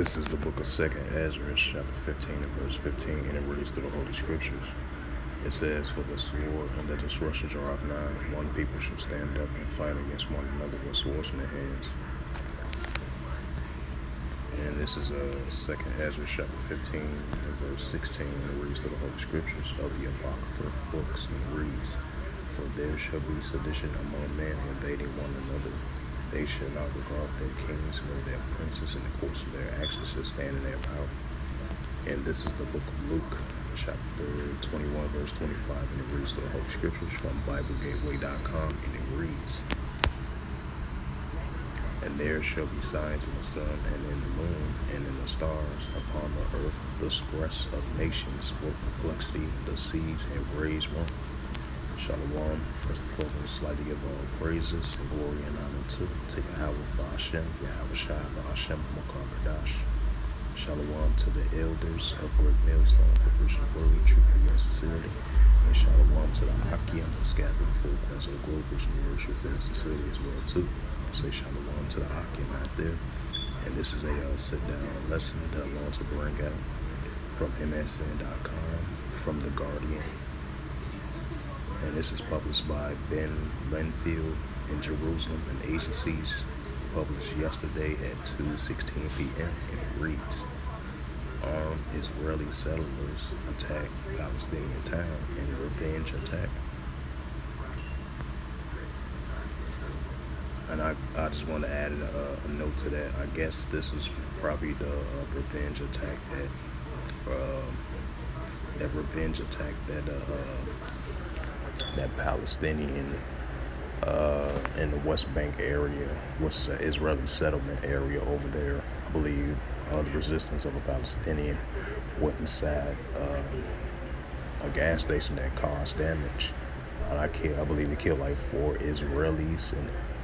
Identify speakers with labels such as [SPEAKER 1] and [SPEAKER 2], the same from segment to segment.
[SPEAKER 1] This is the book of 2nd Ezra, chapter 15 and verse 15, and it reads through the Holy Scriptures. It says, "For the sword and the destruction jar of nine, one people shall stand up and fight against one another with swords in their hands." And this is 2nd Ezra, chapter 15 and verse 16, and it reads through the Holy Scriptures of the Apocrypha books, and it reads, "For there shall be sedition among men, invading one another. They shall not regard their kings nor their princes, in the course of their actions shall stand in their power." And this is the book of Luke, chapter 21, verse 25, and it reads to the Holy Scriptures from BibleGateway.com, and it reads, "And there shall be signs in the sun and in the moon and in the stars upon the earth, the stress of nations with perplexity, the seas and raise one." Shalom. First and foremost, like to give all praises and glory and honor to Yahweh Ba'ashem, Yahweh Shai Ba'ashem Mokakadash. Shalom to the elders of Great Millstone for preaching the word, truthfully and sincerely. And shalom to the Akim who scattered the four corners of the globe, preaching the word, truthfully and sincerely as well too. I'll say shalom to the Akim out there. And this is a sit-down lesson that I want to bring out from MSN.com, from The Guardian. And this is published by Ben Lenfield in Jerusalem and agencies, published yesterday at 2:16 p.m. and it reads, "Armed Israeli settlers attack Palestinian town in revenge attack." And I just want to add a note to that. I guess this is probably the revenge attack that Palestinian in the West Bank area, which is an Israeli settlement area over there. I believe the resistance of a Palestinian went inside a gas station that caused damage. And I believe it killed like 4 Israelis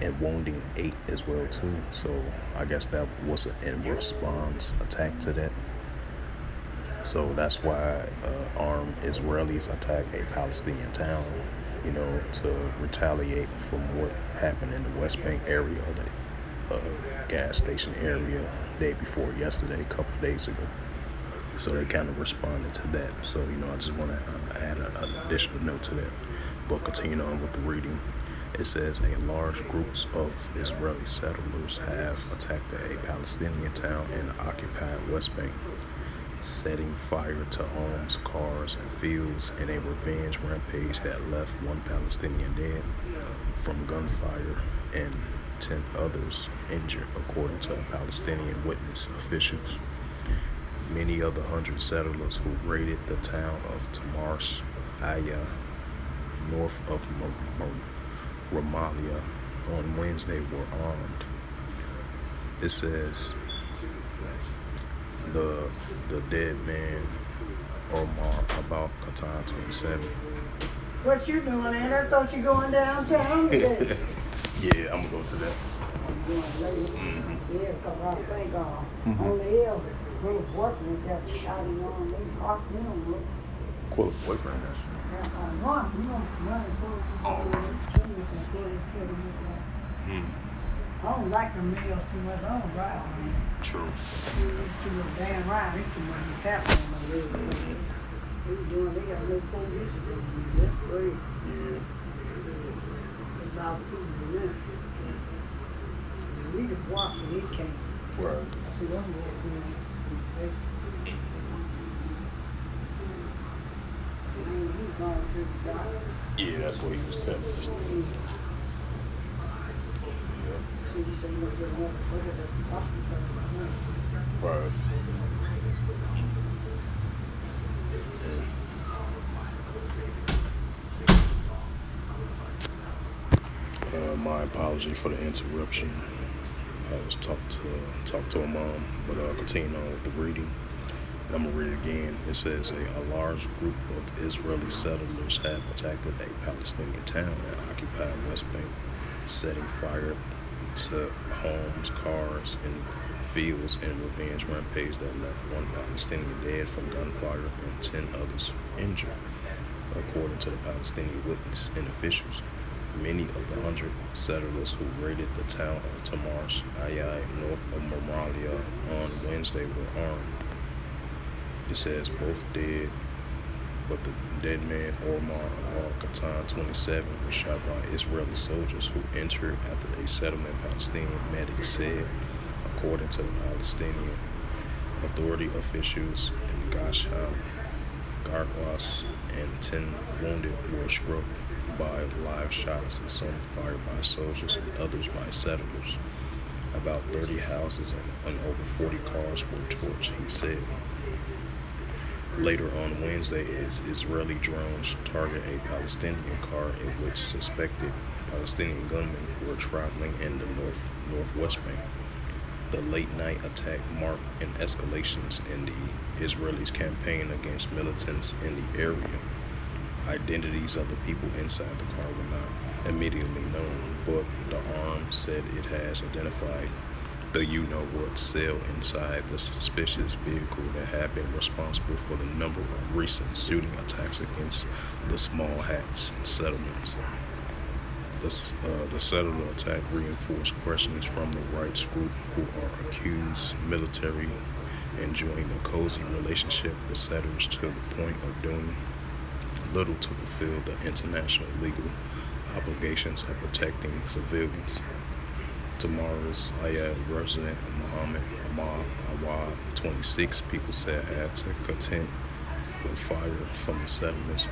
[SPEAKER 1] and wounding 8 as well too. So I guess that was an in response attack to that. So that's why armed Israelis attacked a Palestinian town, to retaliate from what happened in the West Bank area, the gas station area, day before yesterday, a couple of days ago. So they kind of responded to that. So, I just want to add an additional note to that. But continuing on with the reading, it says, "A large groups of Israeli settlers have attacked a Palestinian town in the occupied West Bank, setting fire to homes, cars, and fields in a revenge rampage that left 1 Palestinian dead from gunfire and 10 others injured, according to Palestinian witness officials. Many of the 100 settlers who raided the town of Tamarsh Aya, north of Ramallah, on Wednesday were armed." It says, the dead man, Omar Abal Katan, 27.
[SPEAKER 2] What you doing, Ed? I thought you going downtown today.
[SPEAKER 1] Yeah, I'm gonna go to that.
[SPEAKER 2] I'm going later. Yeah, because I think on the hill, little boyfriend got shot in on. They locked him up.
[SPEAKER 1] Cool boyfriend.
[SPEAKER 2] One, I don't like the meals too much. I don't ride on them.
[SPEAKER 1] True.
[SPEAKER 2] It's too much damn ride. It's too much happening on the road. They got no police. That's great.
[SPEAKER 1] Yeah.
[SPEAKER 2] It's about people now. We just watch it. He can't.
[SPEAKER 1] Right.
[SPEAKER 2] I see one boy doing it. He's going to the doctor.
[SPEAKER 1] Yeah, that's what he was telling us.
[SPEAKER 2] See, he said, "Look at the hospital."
[SPEAKER 1] Right. My apology for the interruption. I was talk to a mom, but continue on with the reading. And I'm gonna read it again. It says, a large group of Israeli settlers have attacked a Palestinian town in occupied West Bank, setting fire to homes, cars, and fields in a revenge rampage that left 1 Palestinian dead from gunfire and 10 others injured, according to the Palestinian witness and officials. Many of the 100 settlers who raided the town of Tamarsh Ayai north of Moralia on Wednesday were armed. It says both dead, but the dead man Omar Al-Katan, 27, was shot by Israeli soldiers who entered after a settlement, Palestinian medics said, according to the Palestinian Authority officials in Gasham, Gargwas, and 10 wounded were struck by live shots, and some fired by soldiers and others by settlers. About 30 houses and over 40 cars were torched, he said. Later on Wednesday, as Israeli drones targeted a Palestinian car in which suspected Palestinian gunmen were traveling in the northwest bank. The late-night attack marked an escalation in the Israelis' campaign against militants in the area. Identities of the people inside the car were not immediately known, but the arm said it has identified the you-know-what cell inside the suspicious vehicle that had been responsible for the number of recent shooting attacks against the Small Hats settlements. The settler attack reinforced questions from the rights group who are accused military enjoying a cozy relationship with settlers to the point of doing little to fulfill the international legal obligations of protecting civilians. Tomorrow's Ayad resident Muhammad Ahmad Awad, 26, people said had to contend with fire from the settlements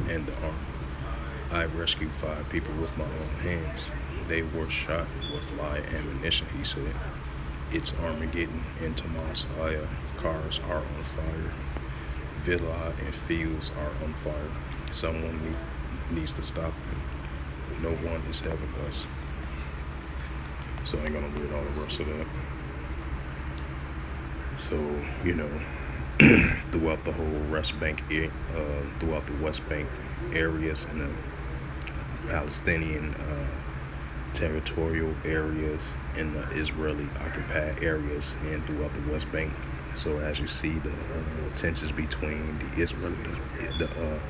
[SPEAKER 1] and the army. I rescued 5 people with my own hands. They were shot with live ammunition, he said. It's Armageddon in Tamas Aya. Cars are on fire. Villa and fields are on fire. Someone needs to stop them. No one is helping us. So I ain't gonna read all the rest of that. So, throughout the whole West Bank, throughout the West Bank areas and the Palestinian territorial areas and the Israeli occupied areas and throughout the West Bank. So as you see the tensions between the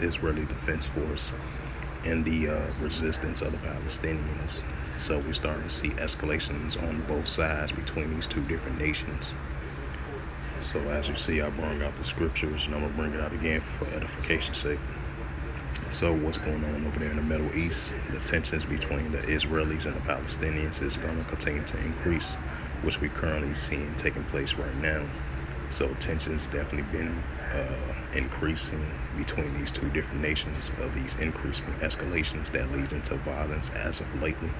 [SPEAKER 1] Israeli Defense Force and the resistance of the Palestinians. So we're starting to see escalations on both sides between these two different nations. So as you see, I brought out the scriptures, and I'm going to bring it out again for edification's sake. So what's going on over there in the Middle East? The tensions between the Israelis and the Palestinians is going to continue to increase, which we're currently seeing taking place right now. So tensions definitely been increasing between these two different nations, of these increasing escalations that leads into violence as of lately.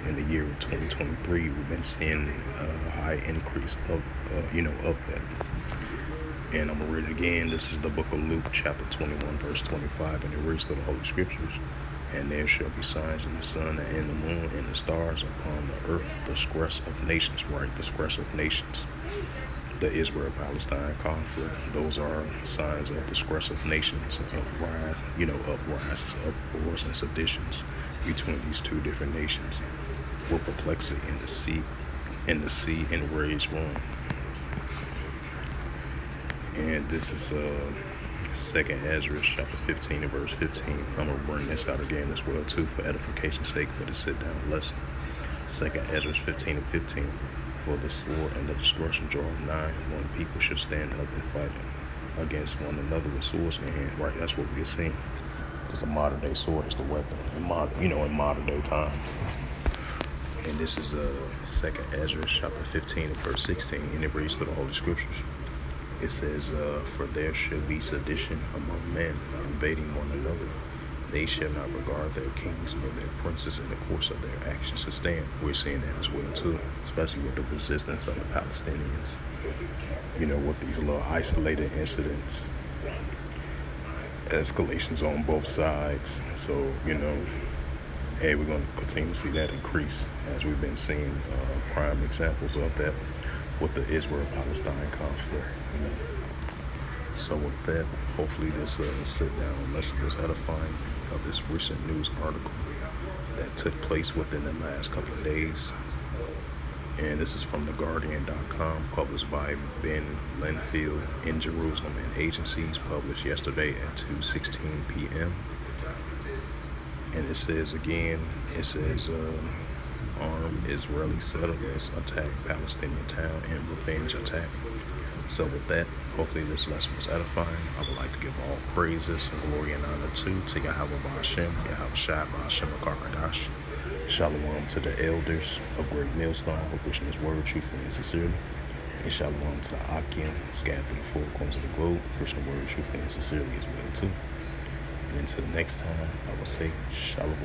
[SPEAKER 1] In the year 2023, we've been seeing a high increase of that. And I'm going to read it again. This is the book of Luke, chapter 21, verse 25, and it reads to the Holy Scriptures. And there shall be signs in the sun and in the moon and the stars upon the earth, the stress of nations, right? The stress of nations. The Israel-Palestine conflict. Those are signs of the stress of nations, uprises, uproars, and seditions between these two different nations. With perplexity in the sea and rage wrong. And this is 2nd Ezra chapter 15 and verse 15. I'm going to bring this out again as well too for edification's sake for the sit down lesson. 2nd Ezra 15 and 15. For the sword and the destruction draw nigh, one people should stand up and fight against one another with swords in their hand. Right, that's what we're seeing. Because the modern day sword is the weapon in modern day times. And this is 2nd Ezra chapter 15 and verse 16, and it reads to the Holy Scriptures. It says, for there shall be sedition among men, invading one another. They shall not regard their kings nor their princes in the course of their actions to stand. We're seeing that as well too, especially with the resistance of the Palestinians. With these little isolated incidents, escalations on both sides. So, hey, we're going to continue to see that increase as we've been seeing prime examples of that with the Israel-Palestine conflict. So with that, hopefully this sit-down lesson was edifying of this recent news article that took place within the last couple of days. And this is from TheGuardian.com, published by Ben Linfield in Jerusalem, and agencies published yesterday at 2:16 p.m. And it says again, it says armed Israeli settlements attack Palestinian town in revenge attack. So with that, hopefully this lesson was edifying. I would like to give all praises and glory and honor to Yahweh Ba'Hashem, Yahweh Shai Ba'Hashem Akarkadash. Shalom to the elders of Great Millstone for pushing his word truthfully and sincerely. And shalom to the Akim scattered through the four corners of the globe, pushing the word truthfully and sincerely as well too. And until next time, I will say shalom.